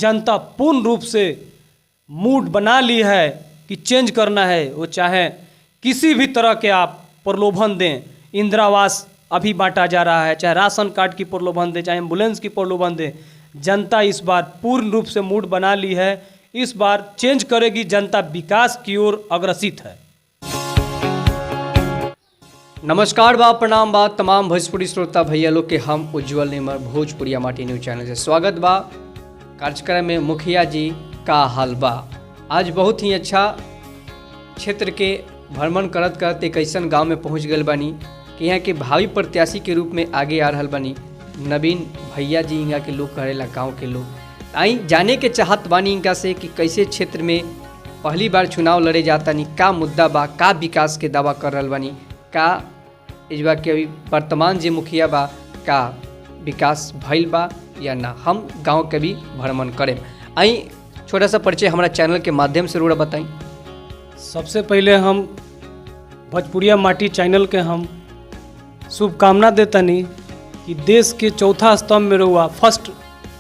जनता पूर्ण रूप से मूड बना ली है कि चेंज करना है। वो चाहे किसी भी तरह के आप प्रलोभन दें, इंदिरा आवास अभी बांटा जा रहा है, चाहे राशन कार्ड की प्रलोभन दें, चाहे एम्बुलेंस की प्रलोभन दें, जनता इस बार पूर्ण रूप से मूड बना ली है। इस बार चेंज करेगी, जनता विकास की ओर अग्रसित है। नमस्कार बा, प्रणाम बा तमाम भोजपुरी श्रोता भैया लोग के हम उज्जवल नेमर भोजपुरिया माटी न्यूज चैनल से स्वागत बा। कार्यक्रम में मुखिया जी का हाल बा। आज बहुत ही अच्छा क्षेत्र के भ्रमण करत करत एक ऐसा गाँव में पहुँच गए बानी कि यहाँ के भावी प्रत्याशी के रूप में आगे आ रहा बानी नवीन भैया जी। यहाँ के लोग करेला, गाँव के लोग आई जाने के चाहत बानी इनका से कि कैसे क्षेत्र में पहली बार चुनाव लड़े जाता नहीं, का मुद्दा बा, का विकास के दावा कर रहा बानी, का इस बार के अभी वर्तमान जे मुखिया बा का विकास भइल बा या ना। हम गांव के भी भ्रमण करें। आई छोटा सा परिचय हमारा चैनल के माध्यम से रोड़ा बताई। सबसे पहले हम भोजपुरिया माटी चैनल के हम शुभकामना देतनी कि देश के चौथा स्तंभ में रहुआ, फर्स्ट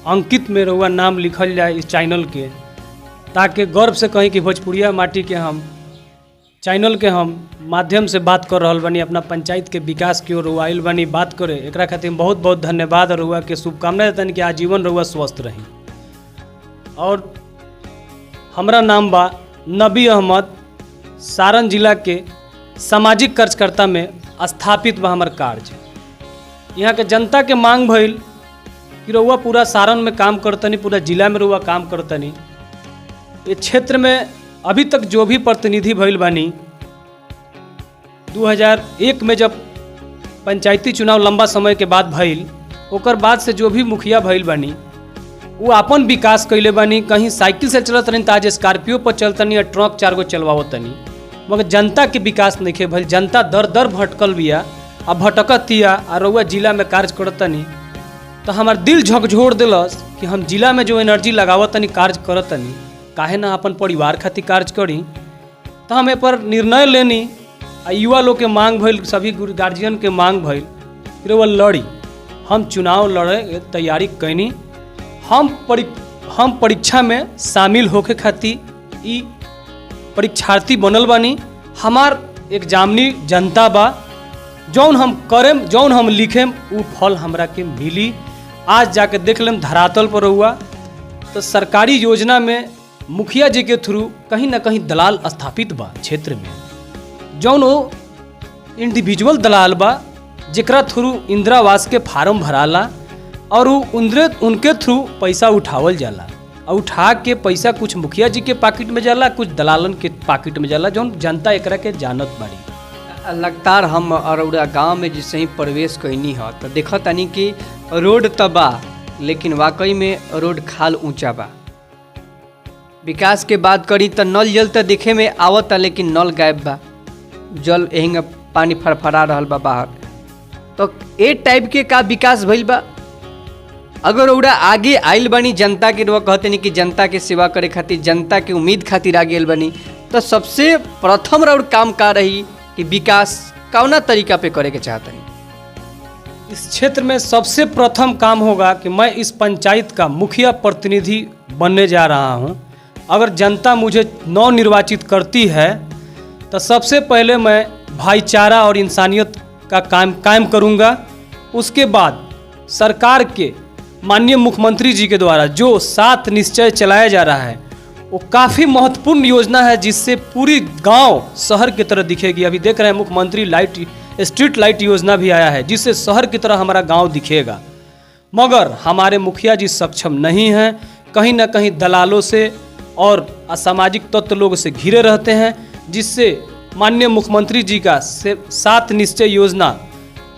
अंकित में रहुआ नाम लिखल जाए इस चैनल के, ताकि गर्व से कहीं कि भोजपुरिया माटी के हम चैनल के हम माध्यम से बात कर रहा बनी, अपना पंचायत के विकास की ओर आइल बनी बात करे। एकरा खातिर बहुत बहुत धन्यवाद रहुआ के शुभकामना देतनी कि आजीवन रहुआ स्वस्थ रही। और हमरा नाम बा नबी अहमद, सारण जिला के सामाजिक कार्यकर्ता में स्थापित बा हमार कार्य। यहाँ के जनता के मांग भइल कि रहुआ पूरा सारण में काम करतनी, पूरा जिला में रहुआ काम करतनी। ये क्षेत्र में अभी तक जो भी प्रतिनिधि भइल बानी, 2001 में जब पंचायती चुनाव लंबा समय के बाद भइल, ओकर बाद से जो भी मुखिया भइल बानी वो अपन विकास कैले बानी। कहीं साइकिल से चलत रही तो आज स्कॉर्पियो पर चलतनी और ट्रक 4 गो चलवावतनी, मगर जनता के विकास नहीं भइल। जनता दर दर भटकल बिया, आ भटकतिया आ रउआ जिला में कार्य करतनी तो हमार दिल झकझोर दिलस कि हम जिला में जो एनर्जी लगावतनी, कार्य करतनी, काहे ना अपन परिवार खातिर कार्य करी। तो हम पर निर्णय लेनी। आ युवा लोग के मांग भइल, सभी गार्जियन के मांग भइल, फिर वो लड़ी। हम चुनाव लड़े तैयारी कैनी। हम परीक्षा में शामिल होके खातिर ई परीक्षार्थी बनल बानी। हमार एग्जामिनी जनता बा, जौन हम करेम, जौन हम लिखेम, वो फल हमरा के मिली। आज जाके देख लेम धरातल पर हुआ तो सरकारी योजना में मुखिया जी के थ्रू कहीं ना कहीं दलाल स्थापित बा क्षेत्र में, जौन वो इंडिविजुअल दलाल बा जेकरा थ्रू इंदिरा आवास के फार्म भराला और उनके थ्रू पैसा उठावल जाला। और उठा के पैसा कुछ मुखिया जी के पॉकेट में जाला, कुछ दलालन के पॉकेट में जाला, जौन जनता एकरा के जानत बाड़ी। लगातार हम अरौड़ा गांव में जिससे ही प्रवेश कैनी है तो देखा तानी कि रोड तो बा, लेकिन वाकई में रोड खाल ऊंचा बा। विकास के बात करी तो नल जल तो देखे में आवता, लेकिन नल गायब बा। जल यहीं पानी फरफरा रहा बा बाहर। तो ए टाइप के का विकास भइल बा। अगर उड़ा आगे आइल बनी जनता के रुआ कहते नहीं कि जनता के सेवा करे खातिर, जनता के उम्मीद खातिर आगे आइल बनी, तो सबसे प्रथम रउड़ काम का रही कि विकास कौना तरीका पे करे के चाहते हैं। इस क्षेत्र में सबसे प्रथम काम होगा कि मैं इस पंचायत का मुखिया प्रतिनिधि बनने जा रहा हूं। अगर जनता मुझे नवनिर्वाचित करती है तो सबसे पहले मैं भाईचारा और इंसानियत का कायम करूंगा। उसके बाद सरकार के माननीय मुख्यमंत्री जी के द्वारा जो 7 निश्चय चलाया जा रहा है, वो काफ़ी महत्वपूर्ण योजना है, जिससे पूरी गांव शहर की तरह दिखेगी। अभी देख रहे हैं मुख्यमंत्री स्ट्रीट लाइट योजना भी आया है, जिससे शहर की तरह हमारा गांव दिखेगा। मगर हमारे मुखिया जी सक्षम नहीं हैं, कहीं ना कहीं दलालों से और असामाजिक तत्व लोगों से घिरे रहते हैं, जिससे माननीय मुख्यमंत्री जी का 7 निश्चय योजना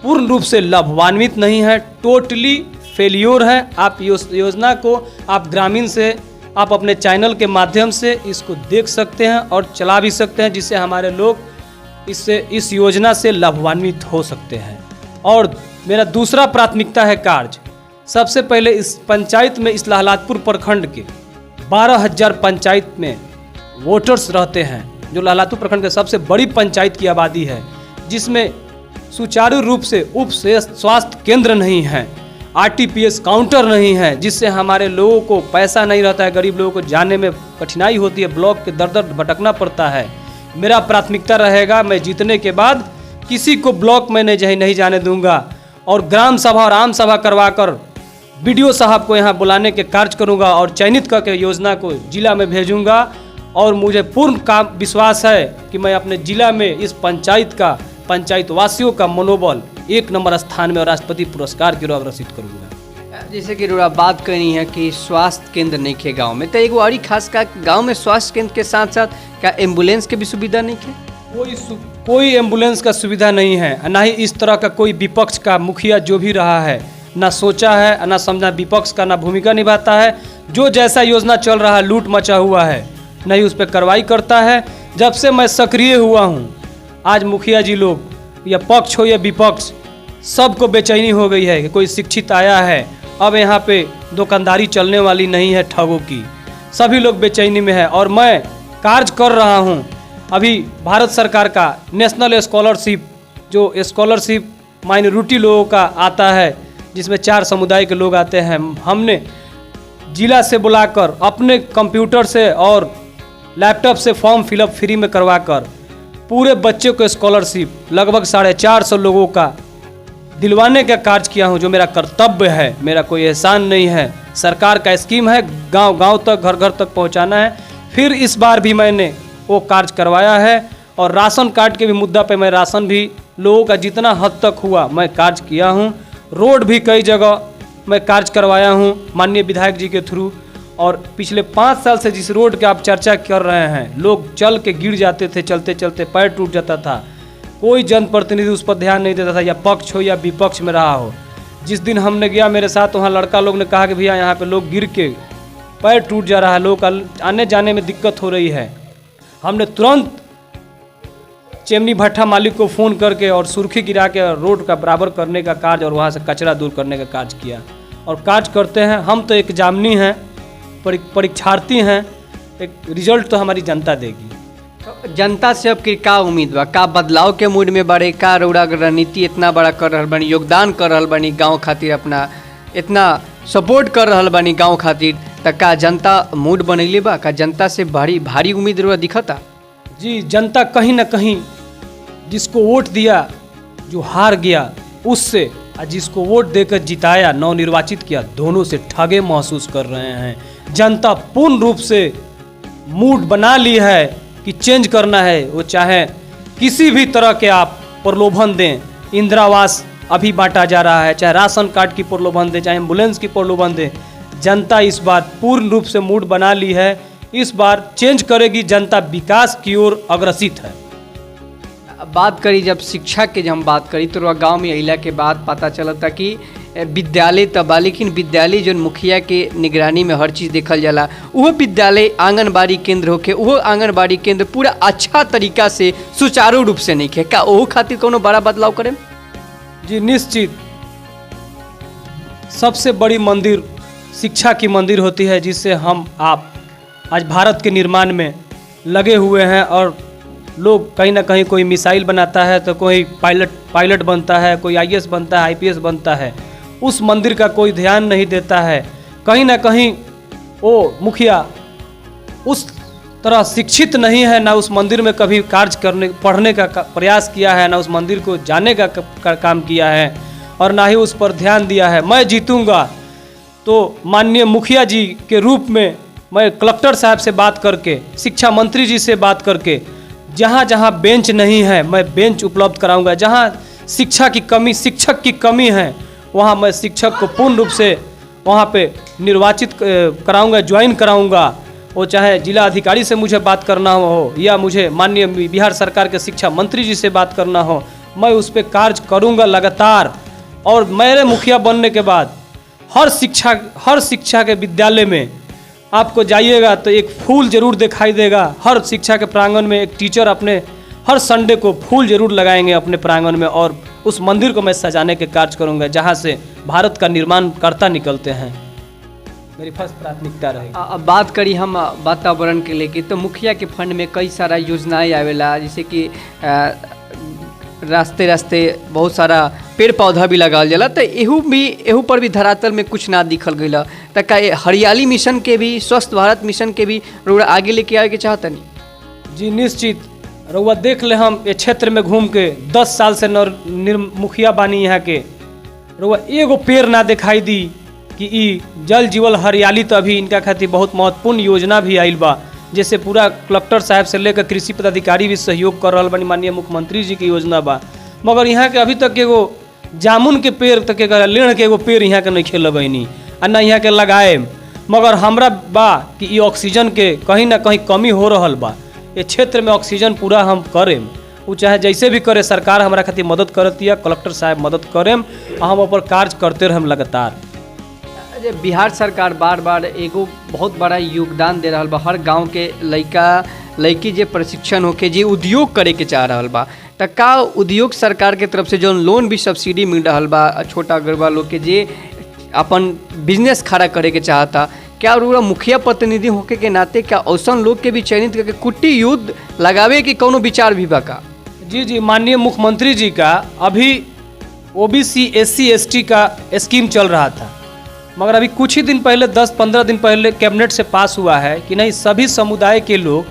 पूर्ण रूप से लाभान्वित नहीं है, टोटली फेलियोर है। आप योजना को आप ग्रामीण से, आप अपने चैनल के माध्यम से इसको देख सकते हैं और चला भी सकते हैं, जिससे हमारे लोग इस योजना से लाभान्वित हो सकते हैं। और मेरा दूसरा प्राथमिकता है कार्य। सबसे पहले इस पंचायत में, इस लहलादपुर प्रखंड के 12,000 पंचायत में वोटर्स रहते हैं, जो लहलादपुर प्रखंड के सबसे बड़ी पंचायत की आबादी है, जिसमें सुचारू रूप से उप स्वास्थ्य केंद्र नहीं है आरटीपीएस काउंटर नहीं है, जिससे हमारे लोगों को पैसा नहीं रहता है, गरीब लोगों को जाने में कठिनाई होती है, ब्लॉक के दर दर भटकना पड़ता है। मेरा प्राथमिकता रहेगा, मैं जीतने के बाद किसी को ब्लॉक में नहीं जाने दूंगा और ग्राम सभा और आम सभा करवाकर बीडीओ साहब को यहाँ बुलाने के कार्य करूँगा और चयनित करके योजना को जिला में भेजूँगा। और मुझे पूर्ण काम विश्वास है कि मैं अपने जिला में इस पंचायत वासियों का मनोबल 1 नंबर स्थान में और राष्ट्रपति पुरस्कार की ओर अग्रसित करूँगा। जैसे कि रोड़ा बात करनी है कि स्वास्थ्य केंद्र नहीं खे गाँव में, तो एगो और खास का गाँव में स्वास्थ्य केंद्र के साथ साथ क्या एम्बुलेंस के भी सुविधा नहीं खे? कोई एम्बुलेंस का सुविधा नहीं है, ना ही इस तरह का कोई विपक्ष का मुखिया जो भी रहा है ना सोचा है, ना समझा विपक्ष का, ना भूमिका निभाता है। जो जैसा योजना चल रहा है लूट मचा हुआ है, नहीं उस पर कार्रवाई करता है। जब से मैं सक्रिय हुआ हूँ, आज मुखिया जी लोग या पक्ष हो या विपक्ष, सबको बेचैनी हो गई है कि कोई शिक्षित आया है, अब यहाँ पे दुकानदारी चलने वाली नहीं है ठगों की। सभी लोग बेचैनी में है और मैं कार्य कर रहा हूँ। अभी भारत सरकार का नेशनल स्कॉलरशिप, जो स्कॉलरशिप माइनॉरिटी लोगों का आता है, जिसमें 4 समुदाय के लोग आते हैं, हमने जिला से बुलाकर अपने कंप्यूटर से और लैपटॉप से फॉर्म फिलअप फ्री में करवाकर पूरे बच्चे को स्कॉलरशिप लगभग 450 लोगों का दिलवाने का कार्य किया हूं, जो मेरा कर्तव्य है, मेरा कोई एहसान नहीं है। सरकार का स्कीम है गांव गांव तक, घर घर तक पहुंचाना है। फिर इस बार भी मैंने वो कार्य करवाया है और राशन कार्ड के भी मुद्दा पे मैं राशन भी लोगों का जितना हद तक हुआ मैं कार्य किया हूँ। रोड भी कई जगह मैं कार्य करवाया हूँ माननीय विधायक जी के थ्रू। और पिछले 5 साल से जिस रोड के आप चर्चा कर रहे हैं, लोग चल के गिर जाते थे, चलते चलते पैर टूट जाता था, कोई जनप्रतिनिधि उस पर ध्यान नहीं देता था, या पक्ष हो या विपक्ष में रहा हो। जिस दिन हमने गया मेरे साथ, वहाँ लड़का लोग ने कहा कि भैया यहाँ पे लोग गिर के पैर टूट जा रहा है, लोग आने जाने में दिक्कत हो रही है। हमने तुरंत चेमनी भट्ठा मालिक को फ़ोन करके और सुर्खी गिरा के रोड का बराबर करने का कार्य और वहाँ से कचरा दूर करने का कार्य किया और कार्य करते हैं। हम तो एक जामनी हैं, परीक्षार्थी हैं, एक रिजल्ट तो हमारी जनता देगी। तो जनता से अब का उम्मीद बा, का बदलाव के मूड में बड़े, का रौड़ा रणनीति इतना बड़ा कर रहा बनी, योगदान कर रहा बनी गाँव खातिर, अपना इतना सपोर्ट कर रहा बनी गाँव खातिर, तो का जनता मूड बनैले बा, का जनता से भारी उम्मीद रौड़ा दिखता? जी, जनता कहीं ना कहीं जिसको वोट दिया, जो हार गया उससे, और जिसको वोट देकर जिताया, नवनिर्वाचित किया, दोनों से ठगे महसूस कर रहे हैं। जनता पूर्ण रूप से मूड बना ली है कि चेंज करना है। वो चाहे किसी भी तरह के आप प्रलोभन दें, इंदिरा आवास अभी बांटा जा रहा है, चाहे राशन कार्ड की प्रलोभन दें, चाहे एम्बुलेंस की प्रलोभन दें, जनता इस बार पूर्ण रूप से मूड बना ली है। इस बार चेंज करेगी, जनता विकास की ओर अग्रसित है। बात करी जब शिक्षा के, जब हम बात करी तो गांव में अइला के बाद पता चलता कि विद्यालय तबा, लेकिन विद्यालय जो मुखिया के निगरानी में हर चीज़ देखल जाला, वह विद्यालय आंगनबाड़ी केंद्र होके वो आंगनबाड़ी केंद्र पूरा अच्छा तरीका से सुचारू रूप से नहीं खे, का ओह खातिर कोनो बड़ा बदलाव करें? जी निश्चित, सबसे बड़ी मंदिर शिक्षा की मंदिर होती है, जिससे हम आप आज भारत के निर्माण में लगे हुए हैं। और लोग कहीं ना कहीं, कोई मिसाइल बनाता है तो कोई पायलट बनता है, कोई आईएएस बनता है, आईपीएस बनता है, उस मंदिर का कोई ध्यान नहीं देता है। कहीं ना कहीं वो मुखिया उस तरह शिक्षित नहीं है, ना उस मंदिर में कभी पढ़ने का प्रयास किया है, ना उस मंदिर को जाने का काम किया है, और ना ही उस पर ध्यान दिया है। मैं जीतूंगा तो माननीय मुखिया जी के रूप में मैं कलेक्टर साहब से बात करके, शिक्षा मंत्री जी से बात करके, जहाँ जहाँ बेंच नहीं है मैं बेंच उपलब्ध कराऊंगा। जहाँ शिक्षक की कमी है, वहाँ मैं शिक्षक को पूर्ण रूप से वहाँ पे निर्वाचित कराऊंगा, ज्वाइन कराऊंगा। वो चाहे जिला अधिकारी से मुझे बात करना हो या मुझे माननीय बिहार सरकार के शिक्षा मंत्री जी से बात करना हो, मैं उस पर कार्य करूंगा लगातार। और मेरे मुखिया बनने के बाद हर शिक्षा के विद्यालय में आपको जाइएगा तो एक फूल जरूर दिखाई देगा। हर शिक्षा के प्रांगण में एक टीचर अपने हर संडे को फूल जरूर लगाएंगे अपने प्रांगण में, और उस मंदिर को मैं सजाने के कार्य करूंगा जहां से भारत का निर्माण करता निकलते हैं। मेरी फर्स्ट प्राथमिकता रहेगी। अब बात करी हम वातावरण के लेके, तो मुखिया के फंड में कई सारा योजनाएं आवेला, जैसे कि रास्ते रास्ते बहुत सारा पेड़ पौधा भी लगावल जाला, तो एहू पर भी धरातल में कुछ ना दिखल गई। तो का हरियाली मिशन के भी, स्वच्छ भारत मिशन के भी रोड आगे लेके आवे के चाहतनी? जी निश्चित। रउआ देख ले, हम ये क्षेत्र में घूम के 10 साल से मुखिया बानी यहाँ के, रउआ एगो पेड़ ना दिखाई दी कि ई जल जीवल हरियाली। तो अभी इनका खातिर बहुत महत्वपूर्ण योजना भी आइल बा, जैसे पूरा कलेक्टर साहब से लेकर कृषि पदाधिकारी भी सहयोग कर रहा बनी, माननीय मुख्यमंत्री जी की योजना बा। मगर यहाँ के अभी तक एगो जामुन के पेड़ तक के, लेण के एगो पेड़ यहाँ के नहीं लगैनी आ ना यहाँ के लगाए। मगर हमरा बा कि ई ऑक्सीजन के कहीं ना कहीं कमी हो रहल बा। ये क्षेत्र में ऑक्सीजन पूरा हम करें, वो चाहे जैसे भी करे, सरकार हमारा खातिर मदद करती है, कलेक्टर साहब मदद करें, हम ऊपर कार्य करते रहें लगातार। बिहार सरकार बार बार एगो बहुत बड़ा योगदान दे रहा बा, हर गांव के लड़का लड़की जे प्रशिक्षण होके जे उद्योग करे के चाह रहा बा, तो का उद्योग सरकार के तरफ से जो लोन भी सब्सिडी मिल रहा बा छोटा गरीबा लोग के जे अपन बिजनेस खड़ा करे के चाहता, क्या और मुखिया प्रतिनिधि होके के नाते क्या औसन लोग के भी चयनित करके कुट्टी युद्ध लगावे की कोनो विचार भी बा का? जी जी, माननीय मुख्यमंत्री जी का अभी ओबीसी SC ST का स्कीम चल रहा था, मगर अभी कुछ ही दिन पहले 10-15 दिन पहले कैबिनेट से पास हुआ है कि नहीं, सभी समुदाय के लोग,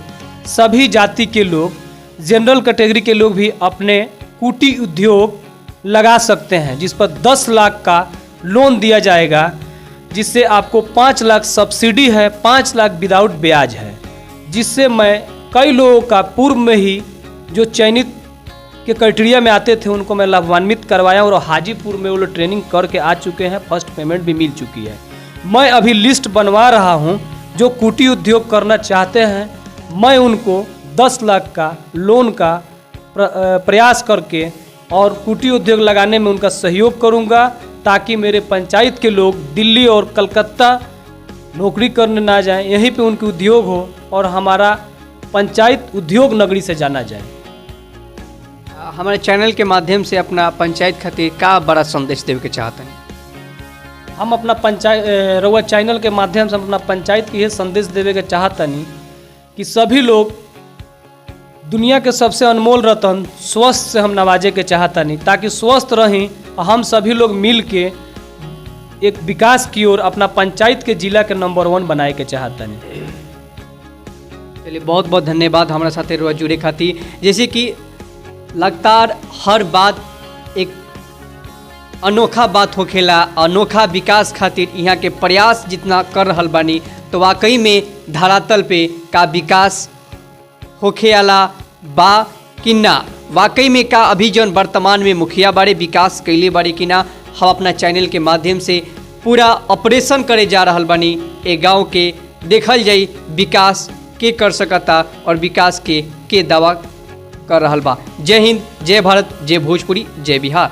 सभी जाति के लोग, जनरल कैटेगरी के लोग भी अपने कुटी उद्योग लगा सकते हैं, जिस पर 10 लाख का लोन दिया जाएगा, जिससे आपको 5 लाख सब्सिडी है, 5 लाख विदाउट ब्याज है, जिससे मैं कई लोगों का पूर्व में ही जो चयनित के क्राइटेरिया में आते थे उनको मैं लाभान्वित करवाया, और हाजीपुर में वो लोग ट्रेनिंग करके आ चुके हैं, फर्स्ट पेमेंट भी मिल चुकी है। मैं अभी लिस्ट बनवा रहा हूं, जो कुटी उद्योग करना चाहते हैं, मैं उनको 10 लाख का लोन का प्रयास करके और कुटी उद्योग लगाने में उनका सहयोग करूंगा, ताकि मेरे पंचायत के लोग दिल्ली और कलकत्ता नौकरी करने ना जाएं, यहीं पे उनके उद्योग हो और हमारा पंचायत उद्योग नगरी से जाना जाए। हमारे चैनल के माध्यम से अपना पंचायत खातिर का बड़ा संदेश देवे के चाहते हैं? हम अपना पंचायत रउआ चैनल के माध्यम से अपना पंचायत के ये संदेश देवे के चाहतनी कि सभी लोग दुनिया के सबसे अनमोल रतन स्वस्थ से हम नवाजे के चाहतनी, ताकि स्वस्थ रहें, हम सभी लोग मिल के एक विकास की ओर अपना पंचायत के जिला के नंबर 1 बनाए के चाहतनी। चलिए, बहुत बहुत धन्यवाद हमारे साथ रुआ जुड़े खातिर। जैसे कि लगातार हर बात एक अनोखा बात होखेला, अनोखा विकास खातिर यहाँ के प्रयास जितना कर रहल बानी, तो वाकई में धरातल पे का विकास होखे आला बा कि ना, वाकई में का अभी जौन वर्तमान में मुखिया बारे विकास कैले बारे कि ना, हम अपना चैनल के माध्यम से पूरा ऑपरेशन करे जा रहल बानी। ए गांव के देखल जाई विकास के कर सकता और विकास के दावा कर रहल बा। जय हिंद, जय भारत, जय भोजपुरी, जय बिहार।